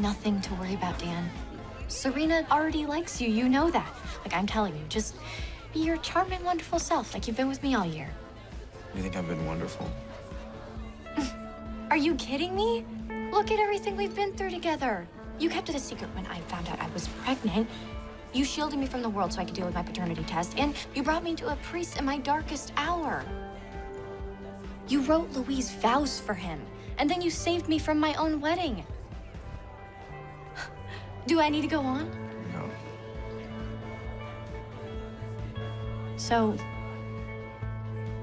nothing to worry about, Dan. Serena already likes you. You know that. Like, I'm telling you, just be your charming, wonderful self, like you've been with me all year. You think I've been wonderful? Are you kidding me? Look at everything we've been through together. You kept it a secret when I found out I was pregnant. You shielded me from the world so I could deal with my paternity test, and you brought me to a priest in my darkest hour. You wrote Louise vows for him, and then you saved me from my own wedding. Do I need to go on? No. So,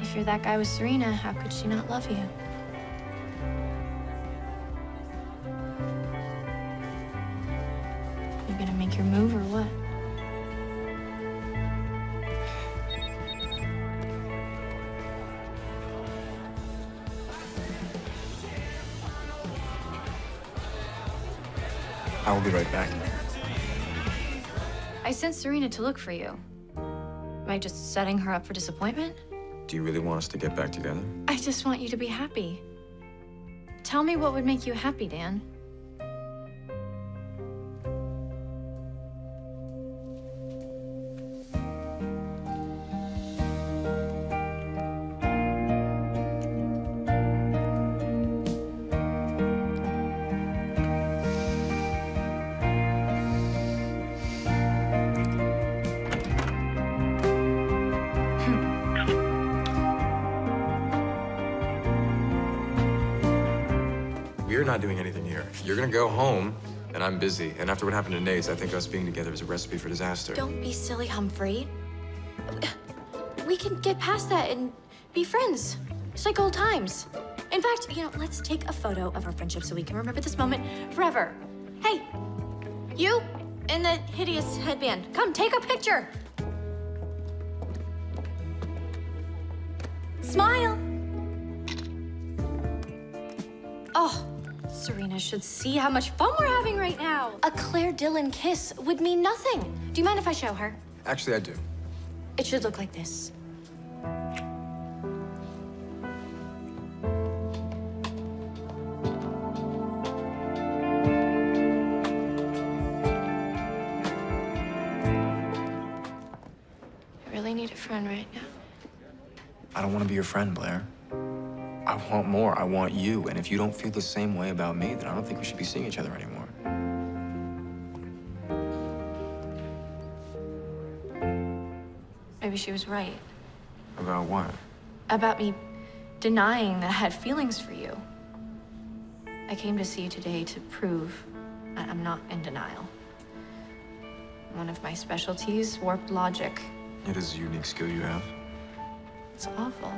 if you're that guy with Serena, how could she not love you? You gonna make your move or what? I will be right back. I sent Serena to look for you. Am I just setting her up for disappointment? Do you really want us to get back together? I just want you to be happy. Tell me what would make you happy, Dan. We're not doing anything here. You're gonna go home, and I'm busy. And after what happened to Nate's, I think us being together is a recipe for disaster. Don't be silly, Humphrey. We can get past that and be friends. It's like old times. In fact, let's take a photo of our friendship so we can remember this moment forever. Hey, you in the hideous headband, come take a picture. Smile. Oh. Serena should see how much fun we're having right now. A Claire Dillon kiss would mean nothing. Do you mind if I show her? Actually, I do. It should look like this. I really need a friend right now. I don't want to be your friend, Blair. I want more. I want you. And if you don't feel the same way about me, then I don't think we should be seeing each other anymore. Maybe she was right. About what? About me denying that I had feelings for you. I came to see you today to prove that I'm not in denial. One of my specialties, warped logic. It is a unique skill you have. It's awful.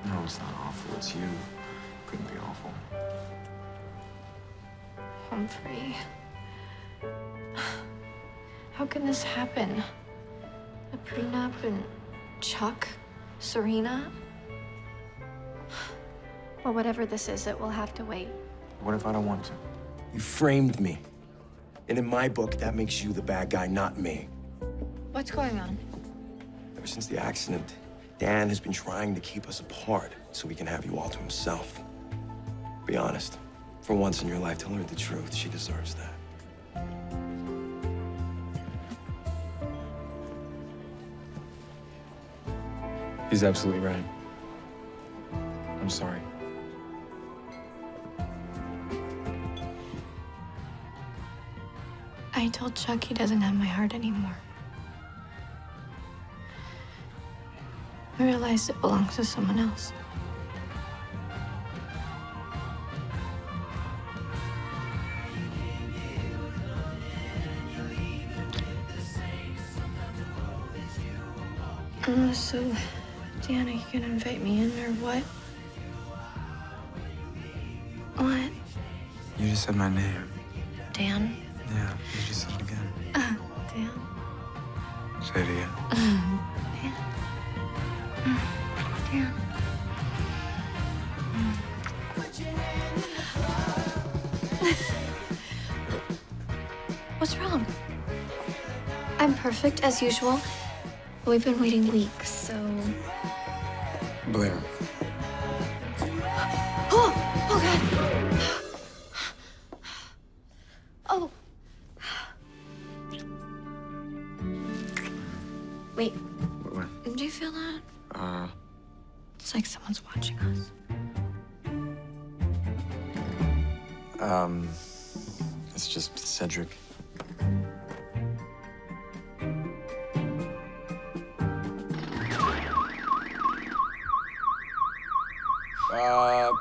No, it's not awful. It's you. Couldn't be awful. Humphrey. How can this happen? A prenup and Chuck, Serena? Well, whatever this is, it will have to wait. What if I don't want to? You framed me. And in my book, that makes you the bad guy, not me. What's going on? Ever since the accident, Dan has been trying to keep us apart so he can have you all to himself. Be honest. For once in your life, tell her the truth. She deserves that. He's absolutely right. I'm sorry. I told Chuck he doesn't have my heart anymore. I realized it belongs to someone else. So, Dan, are you gonna invite me in or what? What? You just said my name. Dan? Yeah, you just said it again. Dan? Say it again. Dan? Dan? What's wrong? I'm perfect as usual. We've been waiting weeks, so... Blair. Oh! Oh, God! watching us. It's just Cedric.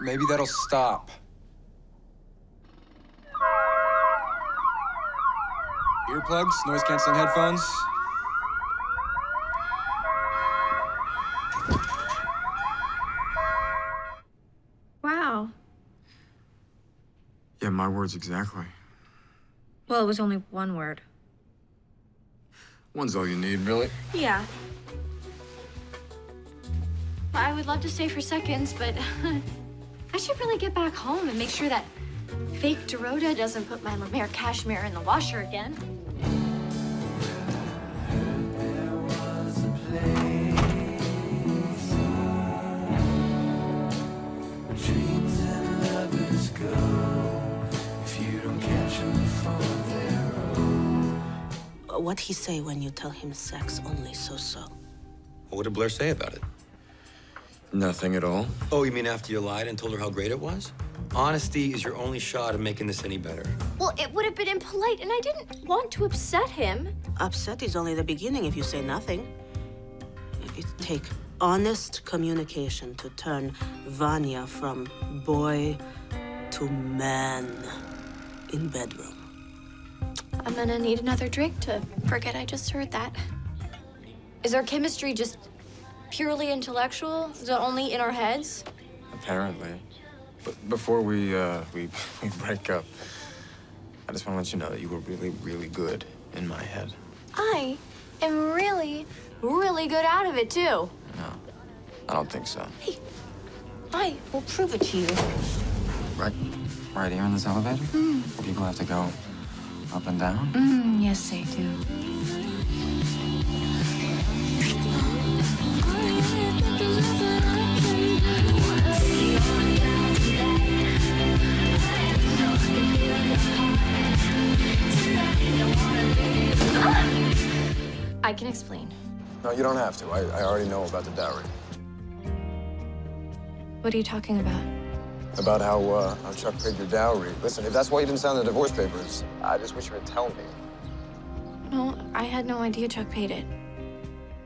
Maybe that'll stop. Earplugs, noise-canceling headphones. Wow. Yeah, my words exactly. Well, it was only one word. One's all you need, really. Yeah. I would love to stay for seconds, but I should really get back home and make sure that fake Dorota doesn't put my Lemaire cashmere in the washer again. What he say when you tell him sex only so-so? What did Blair say about it? Nothing at all. Oh, you mean after you lied and told her how great it was? Honesty is your only shot at making this any better. Well, it would have been impolite, and I didn't want to upset him. Upset is only the beginning if you say nothing. It take honest communication to turn Vanya from boy to man in bedroom. I'm gonna need another drink to forget I just heard that. Is our chemistry just purely intellectual? Is it only in our heads? Apparently. But before we break up, I just want to let you know that you were really, really good in my head. I am really, really good out of it, too. No, I don't think so. Hey, I will prove it to you. Right here in this elevator? People have to go up and down? Yes, they do. I can explain. No, you don't have to. I already know about the dowry. What are you talking about? About how Chuck paid your dowry. Listen, if that's why you didn't sign the divorce papers, I just wish you would tell me. No, I had no idea Chuck paid it.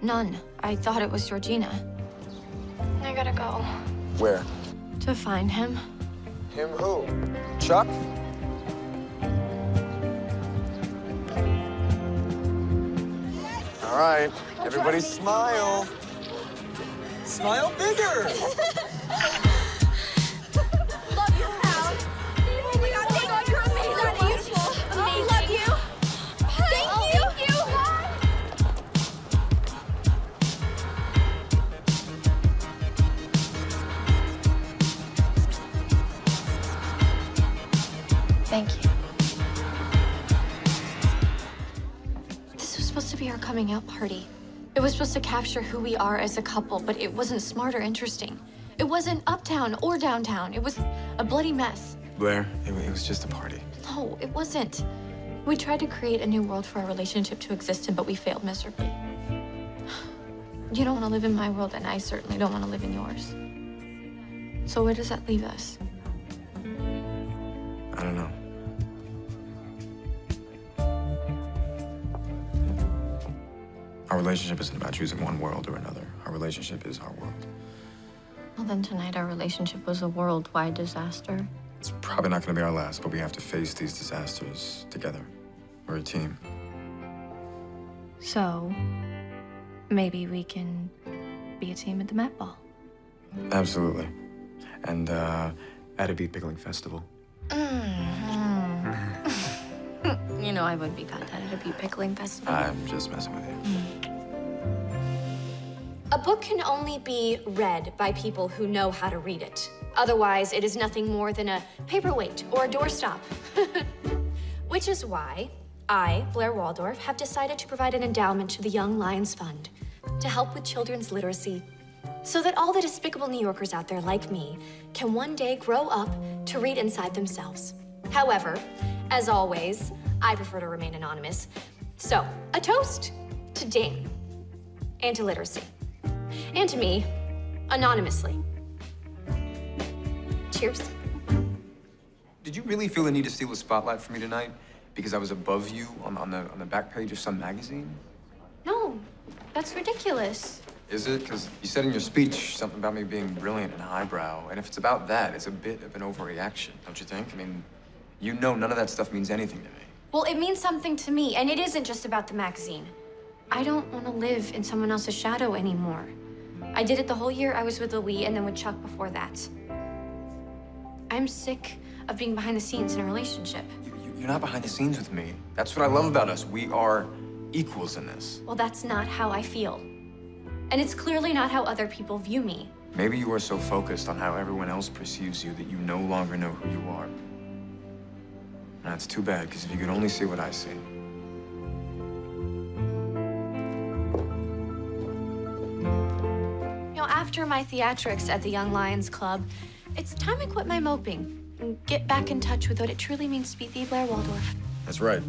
None. I thought it was Georgina. I gotta go. Where? To find him. Him who? Chuck? All right, everybody smile. Smile bigger. Love your house. Oh my God, thank you. You're amazing. Beautiful. Amazing. Love you. Thank you. Thank you. This was supposed to be our coming out party. It was supposed to capture who we are as a couple, but it wasn't smart or interesting. It wasn't uptown or downtown. It was a bloody mess. Blair, it was just a party. No, it wasn't. We tried to create a new world for our relationship to exist in, but we failed miserably. You don't want to live in my world, and I certainly don't want to live in yours. So where does that leave us? I don't know. Our relationship isn't about choosing one world or another. Our relationship is our world. Well, then tonight our relationship was a worldwide disaster. It's probably not going to be our last, but we have to face these disasters together. We're a team. So, maybe we can be a team at the Met Ball. Absolutely. And at a beet pickling festival. You know I would be got that at a beet pickling festival. I'm just messing with you. A book can only be read by people who know how to read it. Otherwise, it is nothing more than a paperweight or a doorstop. Which is why I, Blair Waldorf, have decided to provide an endowment to the Young Lions Fund to help with children's literacy, so that all the despicable New Yorkers out there like me can one day grow up to read inside themselves. However, as always, I prefer to remain anonymous. So, a toast to Dan and to literacy. And to me, anonymously. Cheers. Did you really feel the need to steal the spotlight from me tonight? Because I was above you on the back page of some magazine? No, that's ridiculous. Is it? Because you said in your speech something about me being brilliant and highbrow. And if it's about that, it's a bit of an overreaction, don't you think? I mean, you know none of that stuff means anything to me. Well, it means something to me, and it isn't just about the magazine. I don't want to live in someone else's shadow anymore. I did it the whole year I was with Louis and then with Chuck before that. I'm sick of being behind the scenes in a relationship. You're not behind the scenes with me. That's what I love about us. We are equals in this. Well, that's not how I feel. And it's clearly not how other people view me. Maybe you are so focused on how everyone else perceives you that you no longer know who you are. And that's too bad, because if you could only see what I see. You know, after my theatrics at the Young Lions Club, it's time I quit my moping and get back in touch with what it truly means to be the Blair Waldorf. That's right.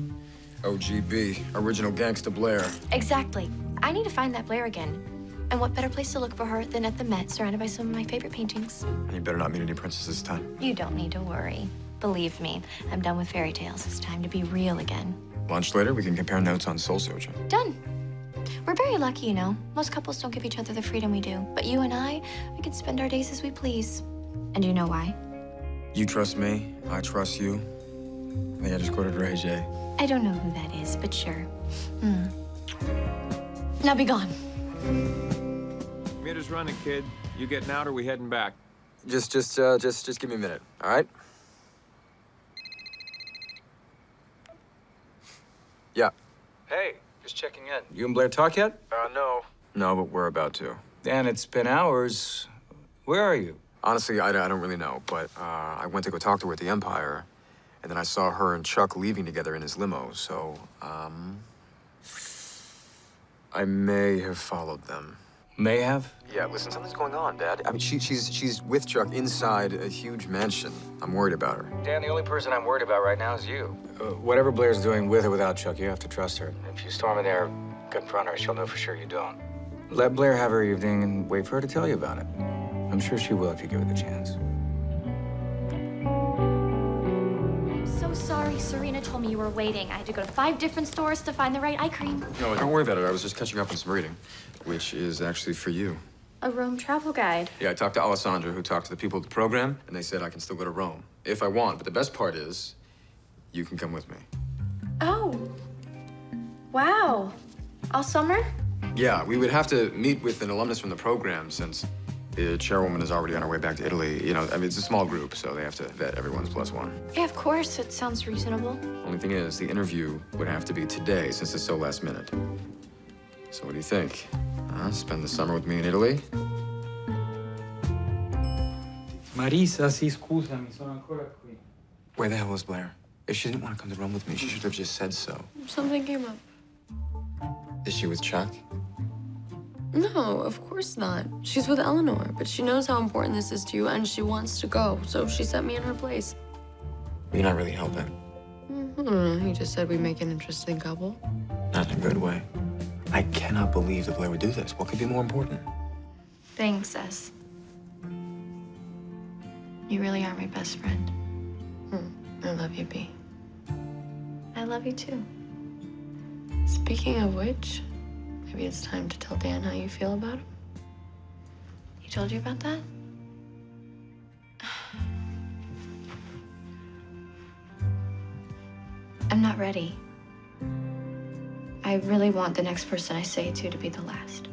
OGB, original gangsta Blair. Exactly. I need to find that Blair again. And what better place to look for her than at the Met, surrounded by some of my favorite paintings. And you better not meet any princesses this time. You don't need to worry. Believe me, I'm done with fairy tales. It's time to be real again. Lunch later, we can compare notes on soul searching. Done. We're very lucky, you know. Most couples don't give each other the freedom we do. But you and I, we can spend our days as we please. And do you know why? You trust me, I trust you. I think I just quoted Ray J. I don't know who that is, but sure. Now be gone. Meter's running, kid. You getting out or we heading back? Just give me a minute, all right? Yeah. Hey, just checking in. You and Blair talk yet? No. No, but we're about to. Dan, it's been hours. Where are you? Honestly, I don't really know, but I went to go talk to her at the Empire, and then I saw her and Chuck leaving together in his limo, so, I may have followed them. May have? Yeah, listen, something's going on, Dad. I mean, she's with Chuck inside a huge mansion. I'm worried about her. Dan, the only person I'm worried about right now is you. Whatever Blair's doing with or without Chuck, you have to trust her. If you storm in there, confront her, she'll know for sure you don't. Let Blair have her evening and wait for her to tell you about it. I'm sure she will if you give her the chance. I'm so sorry. Serena told me you were waiting. I had to go to 5 different stores to find the right eye cream. No, don't worry about it. I was just catching up on some reading, which is actually for you. A Rome travel guide. Yeah, I talked to Alessandra, who talked to the people at the program, and they said I can still go to Rome if I want. But the best part is, you can come with me. Oh. Wow. All summer? Yeah, we would have to meet with an alumnus from the program since the chairwoman is already on her way back to Italy. You know, I mean, it's a small group, so they have to vet everyone's +1. Yeah, of course. It sounds reasonable. Only thing is, the interview would have to be today since it's so last minute. So what do you think? Spend the summer with me in Italy? Marisa, sì, scusami, sono ancora qui. Where the hell is Blair? If she didn't want to come to Rome with me, she should have just said so. Something came up. Is she with Chuck? No, of course not. She's with Eleanor, but she knows how important this is to you, and she wants to go, so she set me in her place. You're not really helping. I don't know, he just said we make an interesting couple. Not in a good way. I cannot believe that Blair would do this. What could be more important? Thanks, S. You really are my best friend. I love you, B. I love you too. Speaking of which, maybe it's time to tell Dan how you feel about him. He told you about that? I'm not ready. I really want the next person I say to be the last.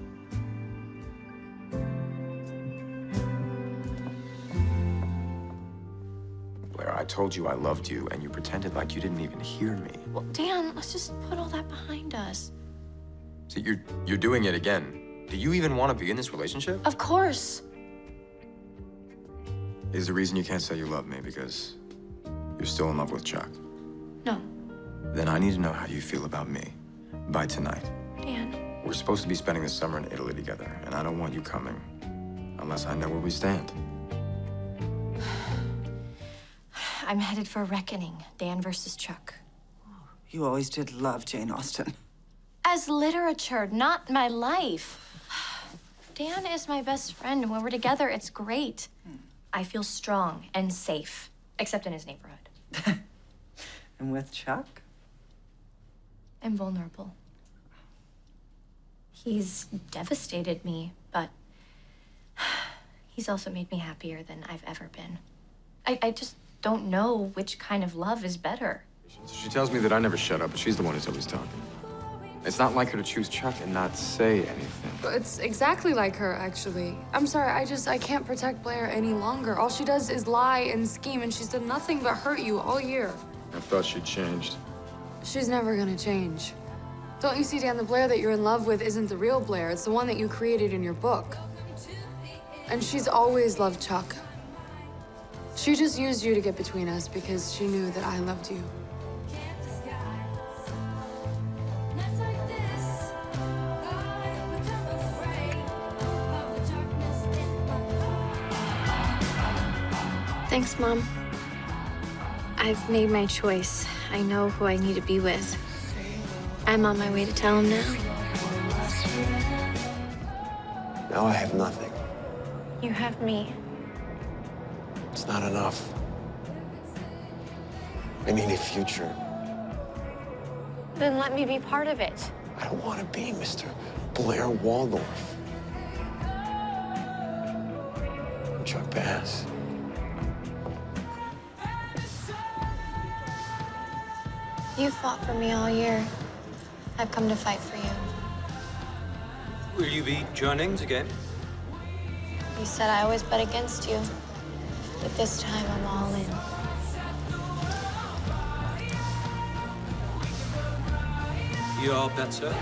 Blair, I told you I loved you, and you pretended like you didn't even hear me. Well, Dan, let's just put all that behind us. So you're doing it again. Do you even want to be in this relationship? Of course. Is the reason you can't say you love me because you're still in love with Chuck? No. Then I need to know how you feel about me by tonight. Dan. We're supposed to be spending the summer in Italy together, and I don't want you coming unless I know where we stand. I'm headed for a reckoning. Dan versus Chuck. You always did love Jane Austen. As literature, not my life. Dan is my best friend, and when we're together, it's great. I feel strong and safe, except in his neighborhood. And with Chuck? I'm vulnerable. He's devastated me, but he's also made me happier than I've ever been. I just don't know which kind of love is better. She tells me that I never shut up, but she's the one who's always talking. It's not like her to choose Chuck and not say anything. It's exactly like her, actually. I'm sorry, I can't protect Blair any longer. All she does is lie and scheme, and she's done nothing but hurt you all year. I thought she'd changed. She's never gonna change. Don't you see, Dan, the Blair that you're in love with isn't the real Blair. It's the one that you created in your book. And she's always loved Chuck. She just used you to get between us because she knew that I loved you. Thanks, Mom. I've made my choice. I know who I need to be with. I'm on my way to tell him now. Now I have nothing. You have me. It's not enough. I need a future. Then let me be part of it. I don't want to be Mr. Blair Waldorf. I'm Chuck Bass. You fought for me all year. I've come to fight for you. Will you be joining the game? You said I always bet against you, but this time I'm all in. You are better.